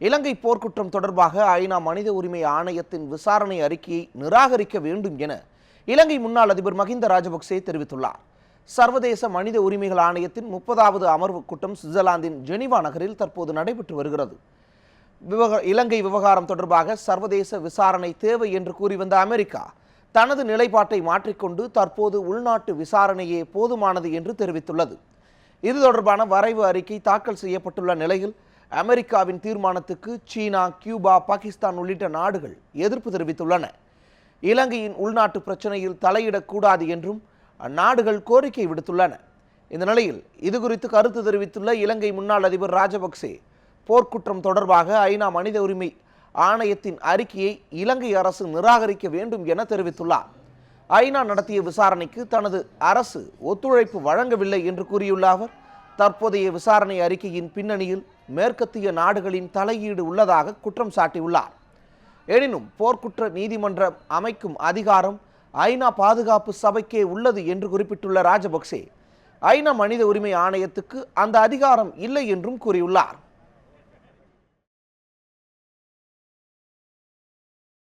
இலங்கை போர்க்குற்றம் தொடர்பாக ஐநா மனித உரிமை ஆணையத்தின் விசாரணை அறிக்கையை நிராகரிக்க வேண்டும் என இலங்கை முன்னாள் அதிபர் மஹிந்த ராஜபக்சே தெரிவித்துள்ளார். சர்வதேச மனித உரிமைகள் ஆணையத்தின் 30வது அமர்வு கூட்டம் சுவிட்சர்லாந்தின் ஜெனீவா நகரில் தற்போது நடைபெற்று வருகிறது. இலங்கை விவகாரம் தொடர்பாக சர்வதேச விசாரணை தேவை என்று கூறி வந்த அமெரிக்கா தனது நிலைப்பாட்டை மாற்றிக்கொண்டு தற்போது உள்நாட்டு விசாரணையே போதுமானது என்று தெரிவித்துள்ளது. இது தொடர்பான வரைவு அறிக்கை தாக்கல் செய்யப்பட்டுள்ள நிலையில் அமெரிக்காவின் தீர்மானத்துக்கு சீனா, கியூபா, பாகிஸ்தான் உள்ளிட்ட நாடுகள் எதிர்ப்பு தெரிவித்துள்ளன. இலங்கையின் உள்நாட்டு பிரச்சனையில் தலையிடக்கூடாது என்றும் அந்நாடுகள் கோரிக்கை விடுத்துள்ளன. இந்த நிலையில் இதுகுறித்து கருத்து தெரிவித்துள்ள இலங்கை முன்னாள் அதிபர் ராஜபக்சே போர்க்குற்றம் தொடர்பாக ஐநா மனித உரிமை ஆணையத்தின் அறிக்கையை இலங்கை அரசு நிராகரிக்க வேண்டும் என தெரிவித்துள்ளார். ஐநா நடத்திய விசாரணைக்கு தனது அரசு ஒத்துழைப்பு வழங்கவில்லை என்று கூறியுள்ள அவர், தற்போதைய விசாரணை அறிக்கையின் பின்னணியில் மேற்கத்திய நாடுகளின் தலையீடு உள்ளதாக குற்றம் சாட்டியுள்ளார். எனினும் போர்க்குற்ற நீதிமன்றம் அமைக்கும் அதிகாரம் ஐநா பாதுகாப்பு சபைக்கே உள்ளது என்று குறிப்பிட்டுள்ள ராஜபக்சே, ஐநா மனித உரிமை ஆணையத்துக்கு அந்த அதிகாரம் இல்லை என்றும் கூறியுள்ளார்.